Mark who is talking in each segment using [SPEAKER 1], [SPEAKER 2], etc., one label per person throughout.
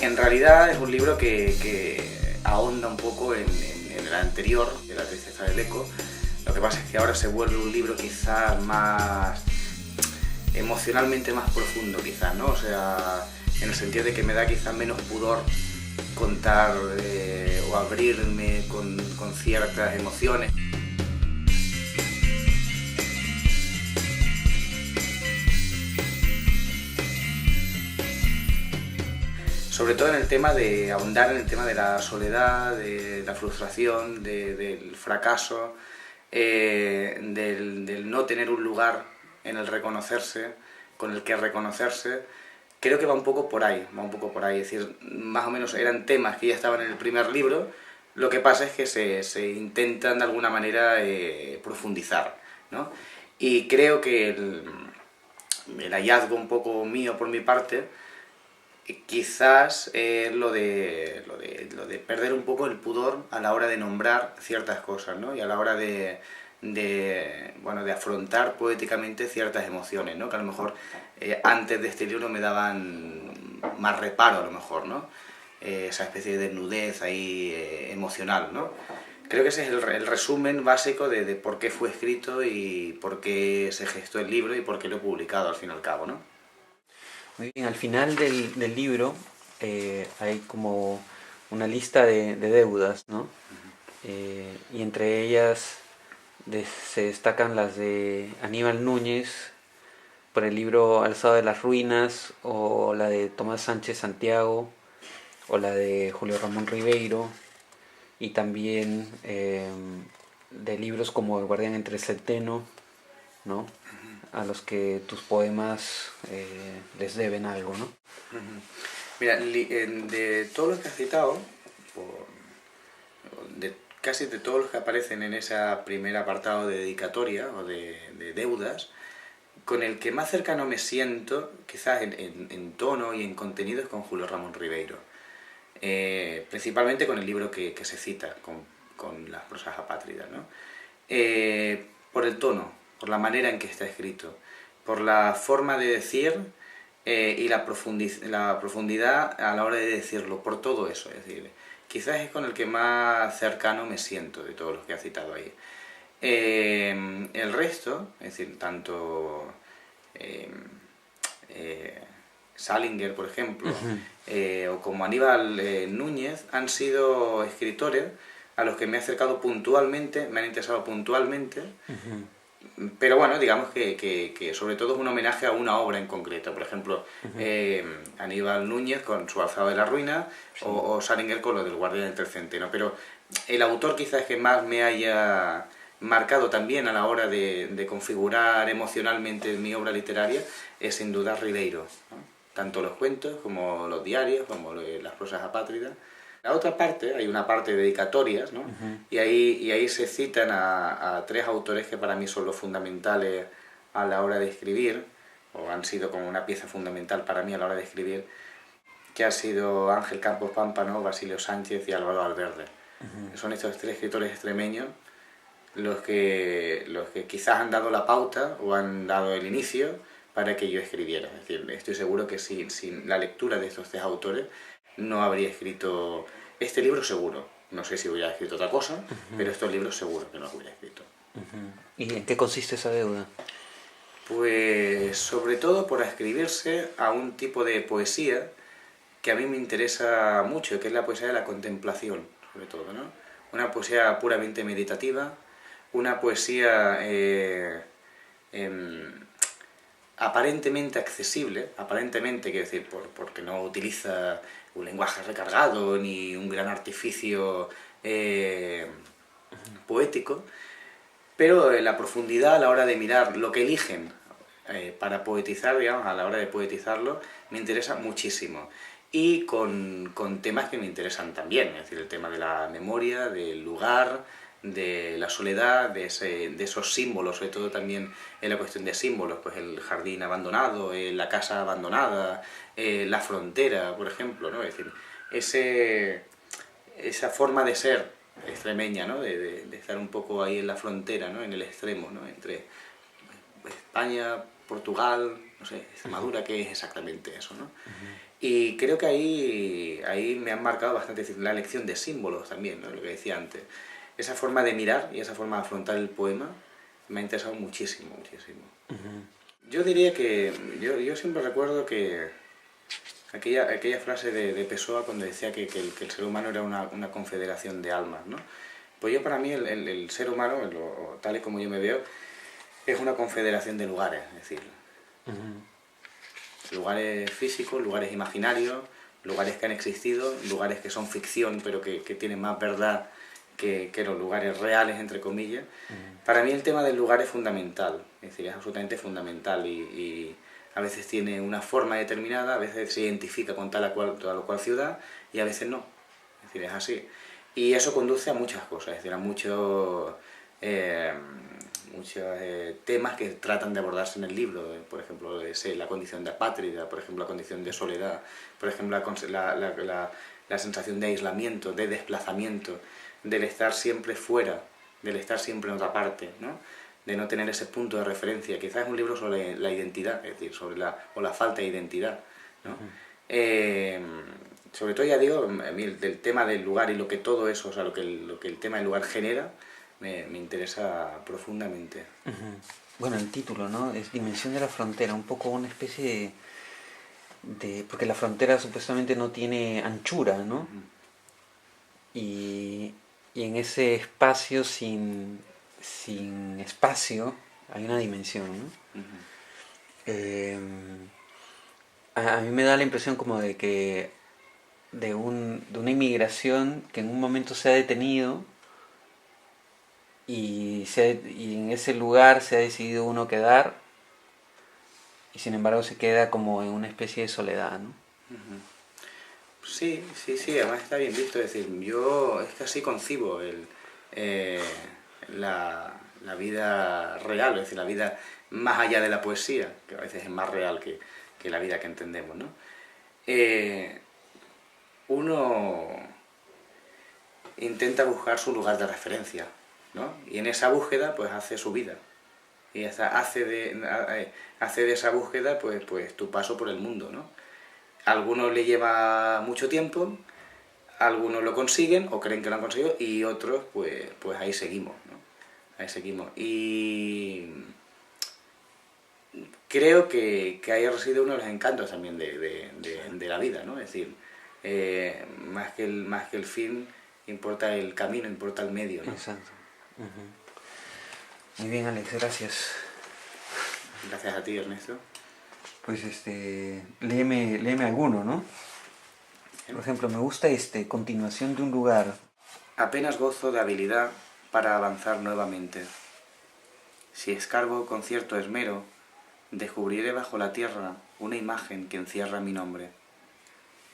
[SPEAKER 1] En realidad es un libro que ahonda un poco en el anterior, de La tristeza del eco. Lo que pasa es que ahora se vuelve un libro quizás más emocionalmente más profundo, quizás, ¿no? O sea, en el sentido de que me da quizás menos pudor contar o abrirme con ciertas emociones. Sobre todo en el tema de ahondar en el tema de la soledad, de la frustración, del fracaso, del no tener un lugar en el reconocerse, con el que reconocerse. Creo que va un poco por ahí, va un poco por ahí. Es decir, más o menos eran temas que ya estaban en el primer libro, lo que pasa es que se intentan de alguna manera profundizar, ¿no? Y creo que el hallazgo un poco mío por mi parte quizás lo de perder un poco el pudor a la hora de nombrar ciertas cosas, ¿no? Y a la hora bueno, de afrontar poéticamente ciertas emociones, ¿no? Que a lo mejor antes de este libro me daban más reparo, a lo mejor, ¿no? Esa especie de desnudez ahí emocional, ¿no? Creo que ese es el resumen básico de por qué fue escrito y por qué se gestó el libro y por qué lo he publicado al fin y al cabo, ¿no?
[SPEAKER 2] Muy bien, al final del libro hay como una lista de deudas, ¿no? Y entre ellas se destacan las de Aníbal Núñez por el libro Alzado de las Ruinas, o la de Tomás Sánchez Santiago, o la de Julio Ramón Ribeiro, y también de libros como El Guardián entre el Centeno, ¿no? A los que tus poemas les deben algo, ¿no?
[SPEAKER 1] Mira, de todos los que has citado, casi de todos los que aparecen en ese primer apartado de dedicatoria o de deudas, con el que más cercano me siento, quizás en tono y en contenido, es con Julio Ramón Ribeiro. Principalmente con el libro que se cita, con las prosas apátridas, ¿no? Por el tono, por la manera en que está escrito, por la forma de decir y la profundidad a la hora de decirlo, por todo eso. Es decir, quizás es con el que más cercano me siento de todos los que ha citado ahí. El resto, es decir, tanto Salinger, por ejemplo, o como Aníbal Núñez, han sido escritores a los que me he acercado puntualmente, me han interesado puntualmente, pero bueno, digamos que sobre todo es un homenaje a una obra en concreto. Por ejemplo, Aníbal Núñez con su Alzado de la Ruina, sí, o Salinger con lo del Guardián entre el Centeno. Pero el autor quizás que más me haya marcado también a la hora de configurar emocionalmente mi obra literaria es sin duda Ribeiro, ¿no? Tanto los cuentos como los diarios, como las prosas apátridas. La otra parte, hay una parte de dedicatorias, ¿no? Y ahí se citan a tres autores que para mí son los fundamentales a la hora de escribir, o han sido como una pieza fundamental para mí a la hora de escribir, que ha sido Ángel Campos Pámpano, Basilio Sánchez y Álvaro Valverde. Son estos tres escritores extremeños los que quizás han dado la pauta o han dado el inicio para que yo escribiera. Es decir, estoy seguro que sin la lectura de estos tres autores no habría escrito este libro, seguro. No sé si hubiera escrito otra cosa, pero estos libros seguro que no los hubiera escrito.
[SPEAKER 2] ¿Y en qué consiste esa deuda?
[SPEAKER 1] Pues sobre todo por ascribirse a un tipo de poesía que a mí me interesa mucho, que es la poesía de la contemplación, sobre todo, ¿no? Una poesía puramente meditativa, una poesía aparentemente accesible, aparentemente, quiero decir, porque no utiliza un lenguaje recargado ni un gran artificio poético, pero la profundidad a la hora de mirar lo que eligen para poetizar, digamos, a la hora de poetizarlo, me interesa muchísimo. Y con temas que me interesan también, es decir, el tema de la memoria, del lugar, de la soledad, de esos símbolos, sobre todo también en la cuestión de símbolos, pues el jardín abandonado, la casa abandonada, la frontera, por ejemplo, ¿no? Es decir, esa forma de ser extremeña, ¿no? De estar un poco ahí en la frontera, ¿no? En el extremo, ¿no? Entre España, Portugal, no sé, Extremadura, ¿qué es exactamente eso, no? Y creo que ahí me han marcado bastante, es decir, la elección de símbolos también, ¿no? Lo que decía antes. Esa forma de mirar y esa forma de afrontar el poema me ha interesado muchísimo, muchísimo. Yo diría que, yo siempre recuerdo que aquella frase de Pessoa cuando decía que el ser humano era una confederación de almas, ¿no? Pues yo para mí el ser humano, tal y como yo me veo, es una confederación de lugares, es decir, lugares físicos, lugares imaginarios, lugares que han existido, lugares que son ficción pero que tienen más verdad que los lugares reales, entre comillas. Para mí el tema del lugar es fundamental, es decir, es absolutamente fundamental y a veces tiene una forma determinada, a veces se identifica con tal o cual ciudad y a veces no, es decir, es así. Y eso conduce a muchas cosas, es decir, a muchos temas que tratan de abordarse en el libro, por ejemplo, la condición de apátrida, por ejemplo, la condición de soledad, por ejemplo, la sensación de aislamiento, de desplazamiento, del estar siempre fuera, del estar siempre en otra parte, ¿no? De no tener ese punto de referencia. Quizás es un libro sobre la identidad, es decir, sobre la falta de identidad, ¿no? Sobre todo, ya digo, a mí del tema del lugar y lo que todo eso, o sea, lo que el tema del lugar genera, me interesa profundamente.
[SPEAKER 2] Bueno, el título, ¿no? Es Dimensión de la Frontera, un poco una especie porque la frontera supuestamente no tiene anchura, ¿no? Y en ese espacio sin espacio hay una dimensión, ¿no? A mí me da la impresión como de que de una inmigración que en un momento se ha detenido y en ese lugar se ha decidido uno quedar y sin embargo se queda como en una especie de soledad, ¿no?
[SPEAKER 1] Sí, además está bien visto, es decir, yo es que así concibo la vida real, es decir, la vida más allá de la poesía, que a veces es más real que la vida que entendemos, ¿no? Uno intenta buscar su lugar de referencia, ¿no? Y en esa búsqueda pues hace su vida. Y hace de esa búsqueda pues tu paso por el mundo, ¿no? A algunos le lleva mucho tiempo, algunos lo consiguen o creen que lo han conseguido y otros pues ahí seguimos, ¿no? Ahí seguimos. Y creo que ahí reside uno de los encantos también de la vida, ¿no? Es decir, más que el fin, importa el camino, importa el medio, ¿no?
[SPEAKER 2] Exacto. Muy bien, Alex, gracias.
[SPEAKER 1] Gracias a ti, Ernesto.
[SPEAKER 2] Pues léeme alguno, ¿no? Por ejemplo, me gusta continuación de un lugar.
[SPEAKER 1] Apenas gozo de habilidad para avanzar nuevamente. Si escarbo con cierto esmero, descubriré bajo la tierra una imagen que encierra mi nombre.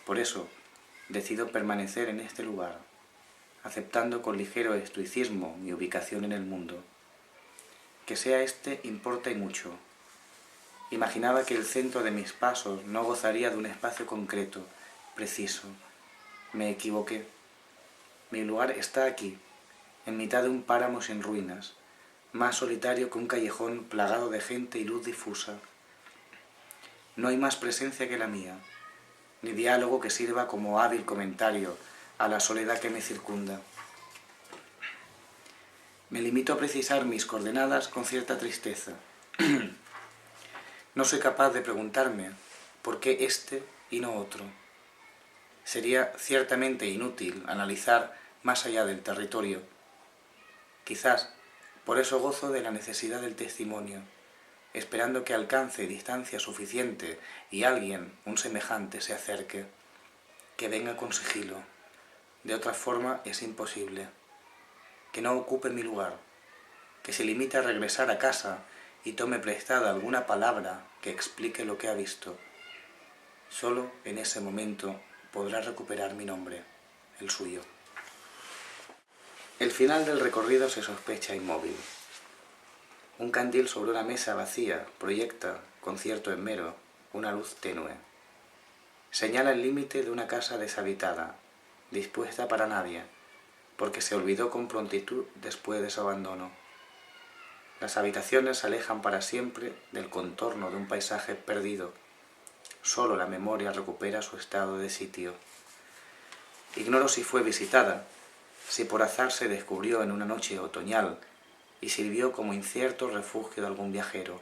[SPEAKER 1] Por eso, decido permanecer en este lugar, aceptando con ligero estoicismo mi ubicación en el mundo. Que sea este importa y mucho. Imaginaba que el centro de mis pasos no gozaría de un espacio concreto, preciso. Me equivoqué. Mi lugar está aquí, en mitad de un páramo sin ruinas, más solitario que un callejón plagado de gente y luz difusa. No hay más presencia que la mía, ni diálogo que sirva como hábil comentario a la soledad que me circunda. Me limito a precisar mis coordenadas con cierta tristeza. No soy capaz de preguntarme por qué este y no otro. Sería ciertamente inútil analizar más allá del territorio. Quizás por eso gozo de la necesidad del testimonio, esperando que alcance distancia suficiente y alguien, un semejante, se acerque, que venga con sigilo. De otra forma es imposible. Que no ocupe mi lugar, que se limite a regresar a casa y tome prestada alguna palabra que explique lo que ha visto. Solo en ese momento podrá recuperar mi nombre, el suyo. El final del recorrido se sospecha inmóvil. Un candil sobre una mesa vacía proyecta, con cierto esmero, una luz tenue. Señala el límite de una casa deshabitada, dispuesta para nadie, porque se olvidó con prontitud después de su abandono. Las habitaciones se alejan para siempre del contorno de un paisaje perdido. Solo la memoria recupera su estado de sitio. Ignoro si fue visitada, si por azar se descubrió en una noche otoñal y sirvió como incierto refugio de algún viajero.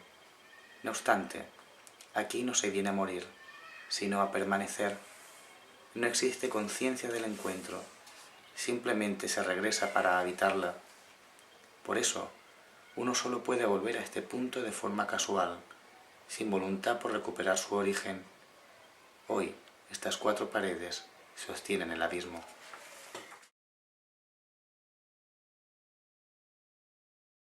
[SPEAKER 1] No obstante, aquí no se viene a morir, sino a permanecer. No existe conciencia del encuentro, simplemente se regresa para habitarla. Por eso, uno solo puede volver a este punto de forma casual, sin voluntad por recuperar su origen. Hoy, estas 4 paredes sostienen el abismo.